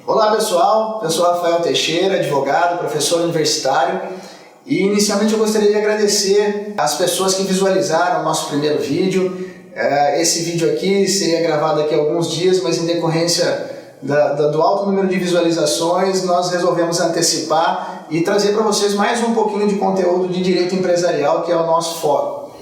Olá pessoal, eu sou Rafael Teixeira, advogado, professor universitário, e inicialmente eu gostaria de agradecer as pessoas que visualizaram o nosso primeiro vídeo. Esse vídeo aqui seria gravado daqui a alguns dias, mas em decorrência do alto número de visualizações, nós resolvemos antecipar e trazer para vocês mais um pouquinho de conteúdo de direito empresarial, que é o nosso foco.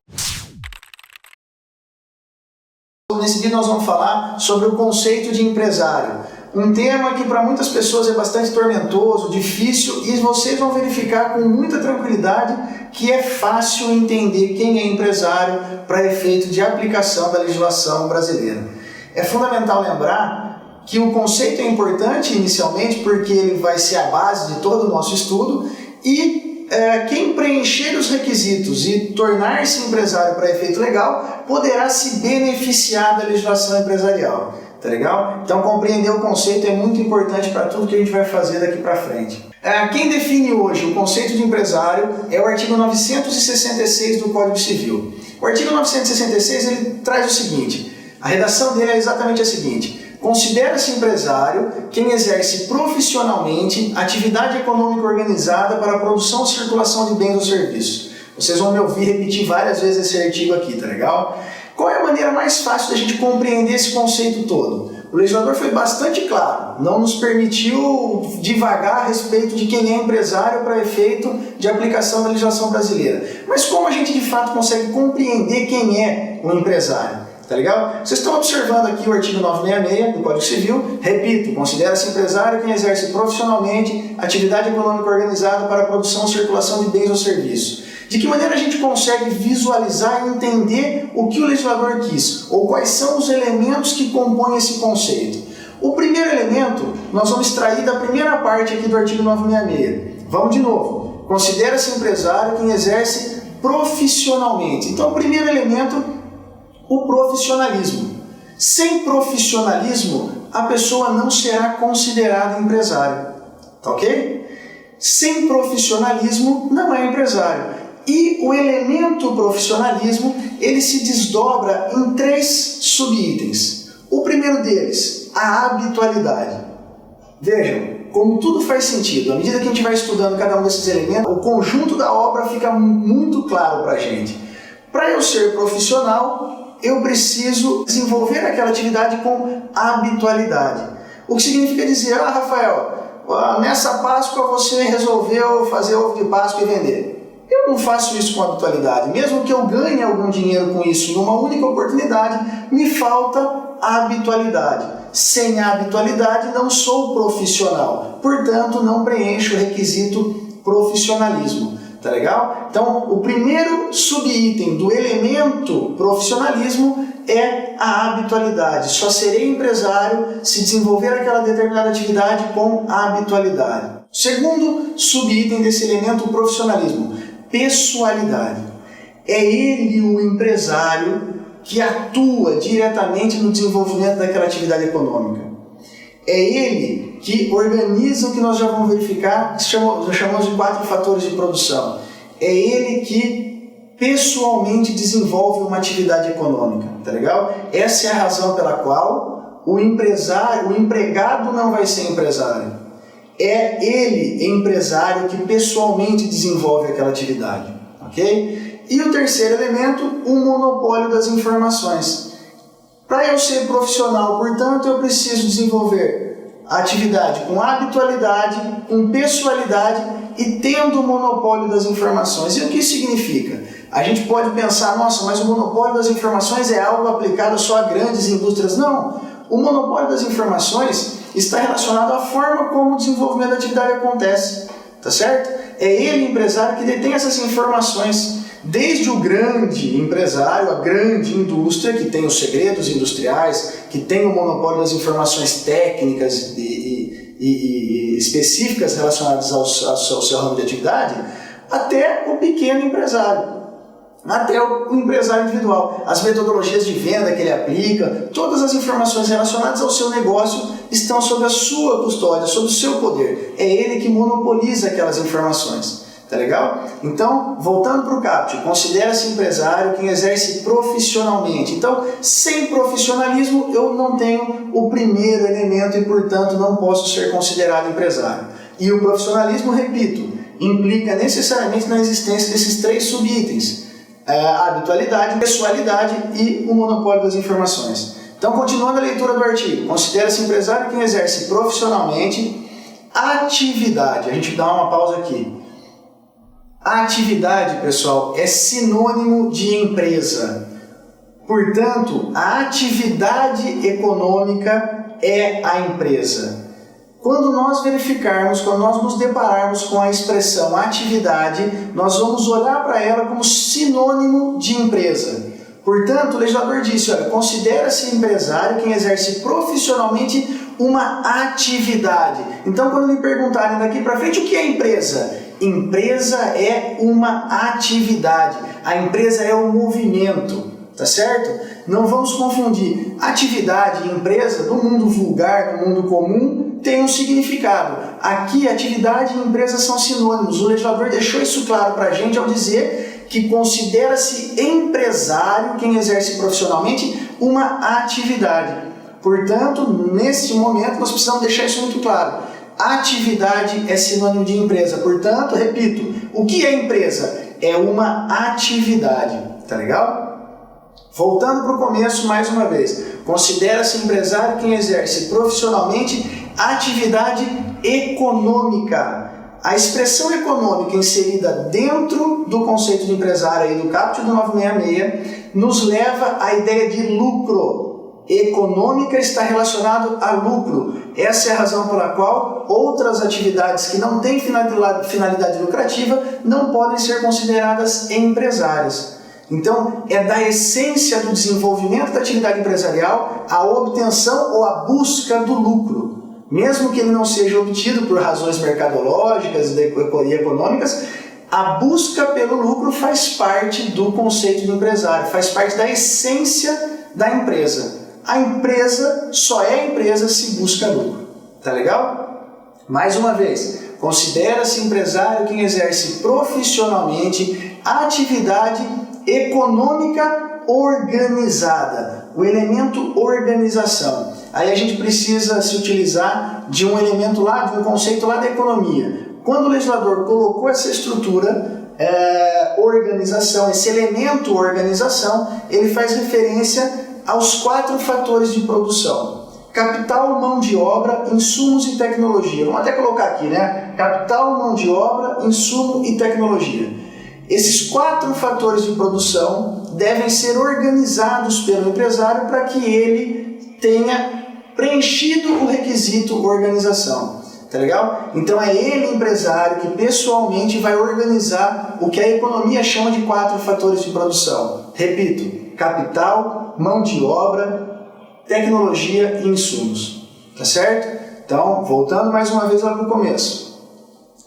Nesse vídeo nós vamos falar sobre o conceito de empresário. Um tema que para muitas pessoas é bastante tormentoso, difícil, e vocês vão verificar com muita tranquilidade que é fácil entender quem é empresário para efeito de aplicação da legislação brasileira. É fundamental lembrar que o conceito é importante inicialmente porque ele vai ser a base de todo o nosso estudo e quem preencher os requisitos e tornar-se empresário para efeito legal poderá se beneficiar da legislação empresarial. Tá legal? Então compreender o conceito é muito importante para tudo que a gente vai fazer daqui para frente. Quem define hoje o conceito de empresário é o artigo 966 do Código Civil. O artigo 966 ele traz o seguinte, a redação dele é exatamente a seguinte: considera-se empresário quem exerce profissionalmente atividade econômica organizada para a produção e circulação de bens ou serviços. Vocês vão me ouvir repetir várias vezes esse artigo aqui, tá legal? Qual é a maneira mais fácil da gente compreender esse conceito todo? O legislador foi bastante claro, não nos permitiu divagar a respeito de quem é empresário para efeito de aplicação da legislação brasileira. Mas como a gente de fato consegue compreender quem é o empresário? Tá legal? Vocês estão observando aqui o artigo 966 do Código Civil. Repito, considera-se empresário quem exerce profissionalmente atividade econômica organizada para a produção e circulação de bens ou serviços. De que maneira a gente consegue visualizar e entender o que o legislador quis, ou quais são os elementos que compõem esse conceito? O primeiro elemento nós vamos extrair da primeira parte aqui do artigo 966. Vamos de novo. Considera-se empresário quem exerce profissionalmente. Então, o primeiro elemento, o profissionalismo. Sem profissionalismo, a pessoa não será considerada empresário. Tá ok? Sem profissionalismo, não é empresário. E o elemento profissionalismo, ele se desdobra em 3 subitens. O primeiro deles, a habitualidade. Vejam, como tudo faz sentido, à medida que a gente vai estudando cada um desses elementos, o conjunto da obra fica muito claro para a gente. Para eu ser profissional, eu preciso desenvolver aquela atividade com habitualidade. O que significa dizer, Rafael, nessa Páscoa você resolveu fazer ovo de Páscoa e vender. Eu não faço isso com habitualidade. Mesmo que eu ganhe algum dinheiro com isso numa única oportunidade, me falta a habitualidade. Sem a habitualidade, não sou profissional. Portanto, não preencho o requisito profissionalismo. Tá legal? Então, o primeiro subitem do elemento profissionalismo é a habitualidade. Só serei empresário se desenvolver aquela determinada atividade com habitualidade. Segundo subitem desse elemento profissionalismo, pessoalidade. É ele o empresário que atua diretamente no desenvolvimento daquela atividade econômica. É ele que organiza o que nós já vamos verificar, que chamamos de 4 fatores de produção. É ele que pessoalmente desenvolve uma atividade econômica, tá legal? Essa é a razão pela qual o empregado não vai ser empresário. É ele, empresário, que pessoalmente desenvolve aquela atividade, ok? E o terceiro elemento, o monopólio das informações. Para eu ser profissional, portanto, eu preciso desenvolver a atividade com habitualidade, com pessoalidade e tendo o monopólio das informações. E o que isso significa? A gente pode pensar, nossa, mas o monopólio das informações é algo aplicado só a grandes indústrias. Não, o monopólio das informações está relacionado à forma como o desenvolvimento da atividade acontece, tá certo? É ele, empresário, que detém essas informações, desde o grande empresário, a grande indústria, que tem os segredos industriais, que tem o monopólio das informações técnicas e específicas relacionadas ao seu ramo de atividade, até o pequeno empresário. Até o empresário individual, as metodologias de venda que ele aplica, todas as informações relacionadas ao seu negócio estão sob a sua custódia, sob o seu poder. É ele que monopoliza aquelas informações. Tá legal? Então, voltando para o CAPT, considera-se empresário quem exerce profissionalmente. Então, sem profissionalismo, eu não tenho o primeiro elemento e, portanto, não posso ser considerado empresário. E o profissionalismo, repito, implica necessariamente na existência desses 3 subitens: a habitualidade, a pessoalidade e o monopólio das informações. Então, continuando a leitura do artigo, considera-se empresário quem exerce profissionalmente atividade. A gente dá uma pausa aqui. A atividade, pessoal, é sinônimo de empresa. Portanto, a atividade econômica é a empresa. Quando nós verificarmos, quando nós nos depararmos com a expressão atividade, nós vamos olhar para ela como sinônimo de empresa. Portanto, o legislador disse, olha, considera-se empresário quem exerce profissionalmente uma atividade. Então, quando me perguntarem daqui para frente o que é empresa? Empresa é uma atividade. A empresa é um movimento, tá certo? Não vamos confundir atividade e empresa. No mundo vulgar, no mundo comum, tem um significado. Aqui, atividade e empresa são sinônimos. O legislador deixou isso claro para a gente ao dizer que considera-se empresário quem exerce profissionalmente uma atividade. Portanto, nesse momento, nós precisamos deixar isso muito claro. Atividade é sinônimo de empresa. Portanto, repito, o que é empresa? É uma atividade. Tá legal? Voltando para o começo mais uma vez. Considera-se empresário quem exerce profissionalmente atividade econômica. A expressão econômica inserida dentro do conceito de empresário aí do CAPT do 966 nos leva à ideia de lucro. Econômica está relacionado a lucro. Essa é a razão pela qual outras atividades que não têm finalidade lucrativa não podem ser consideradas empresárias. Então, é da essência do desenvolvimento da atividade empresarial a obtenção ou a busca do lucro. Mesmo que ele não seja obtido por razões mercadológicas e econômicas, a busca pelo lucro faz parte do conceito de empresário, faz parte da essência da empresa. A empresa só é empresa se busca lucro. Tá legal? Mais uma vez, considera-se empresário quem exerce profissionalmente a atividade econômica organizada. O elemento organização. Aí a gente precisa se utilizar de um elemento lá, de um conceito lá da economia. Quando o legislador colocou essa estrutura, organização, esse elemento organização, ele faz referência aos 4 fatores de produção: capital, mão de obra, insumos e tecnologia. Vamos até colocar aqui, né? Capital, mão de obra, insumo e tecnologia. Esses 4 fatores de produção devem ser organizados pelo empresário para que ele tenha preenchido o requisito organização. Tá legal? Então é ele, empresário, que pessoalmente vai organizar o que a economia chama de 4 fatores de produção. Repito: capital, mão de obra, tecnologia e insumos. Tá certo? Então, voltando mais uma vez lá para o começo.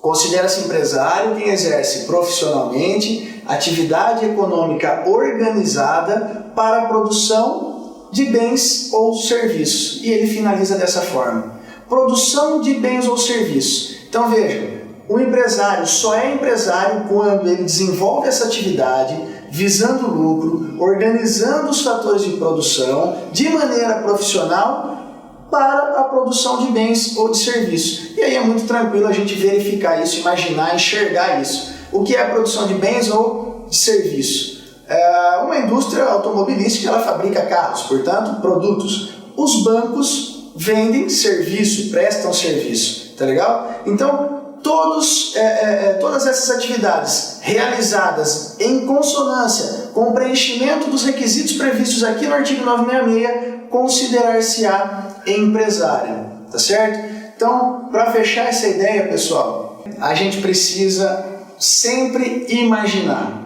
Considera-se empresário quem exerce profissionalmente atividade econômica organizada para a produção de bens ou serviços. E ele finaliza dessa forma: produção de bens ou serviços. Então veja, o empresário só é empresário quando ele desenvolve essa atividade visando lucro, organizando os fatores de produção de maneira profissional para a produção de bens ou de serviços. E aí é muito tranquilo a gente verificar isso, imaginar, enxergar isso. O que é a produção de bens ou de serviços? Uma indústria automobilística, ela fabrica carros, portanto, produtos. Os bancos vendem serviço, prestam serviço, tá legal? Então, todas essas atividades realizadas em consonância com o preenchimento dos requisitos previstos aqui no artigo 966, considerar-se-á empresário, tá certo? Então, para fechar essa ideia, pessoal, a gente precisa sempre imaginar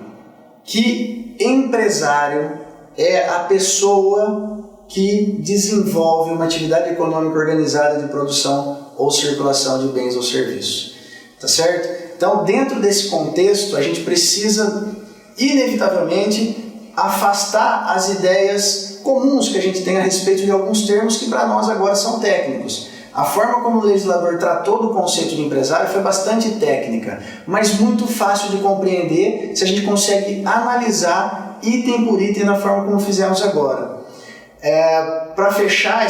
que empresário é a pessoa que desenvolve uma atividade econômica organizada de produção ou circulação de bens ou serviços. Tá certo? Então, dentro desse contexto, a gente precisa, inevitavelmente, afastar as ideias comuns que a gente tem a respeito de alguns termos que para nós agora são técnicos. A forma como o legislador tratou do conceito de empresário foi bastante técnica, mas muito fácil de compreender se a gente consegue analisar item por item da forma como fizemos agora. Para fechar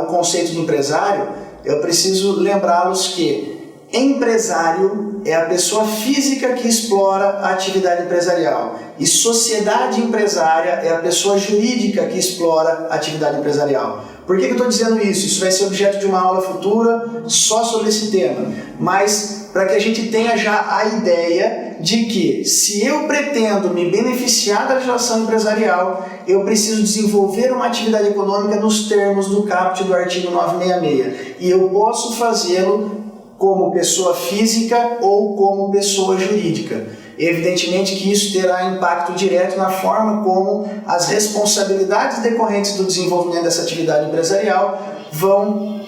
o conceito de empresário, eu preciso lembrá-los que empresário é a pessoa física que explora a atividade empresarial e sociedade empresária é a pessoa jurídica que explora a atividade empresarial. Por que eu estou dizendo isso? Isso vai ser objeto de uma aula futura só sobre esse tema, mas para que a gente tenha já a ideia de que se eu pretendo me beneficiar da legislação empresarial, eu preciso desenvolver uma atividade econômica nos termos do caput do artigo 966 e eu posso fazê-lo como pessoa física ou como pessoa jurídica. Evidentemente que isso terá impacto direto na forma como as responsabilidades decorrentes do desenvolvimento dessa atividade empresarial vão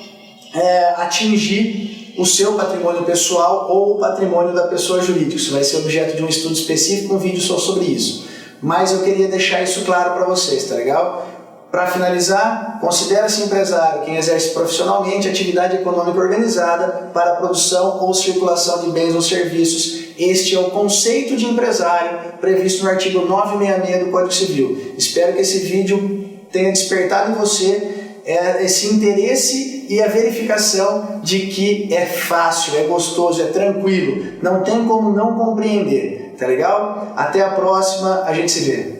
atingir o seu patrimônio pessoal ou o patrimônio da pessoa jurídica. Isso vai ser objeto de um estudo específico, um vídeo só sobre isso. Mas eu queria deixar isso claro para vocês, tá legal? Para finalizar, considera-se empresário quem exerce profissionalmente atividade econômica organizada para a produção ou circulação de bens ou serviços. Este é o conceito de empresário previsto no artigo 966 do Código Civil. Espero que esse vídeo tenha despertado em você esse interesse e a verificação de que é fácil, é gostoso, é tranquilo. Não tem como não compreender, tá legal? Até a próxima, a gente se vê.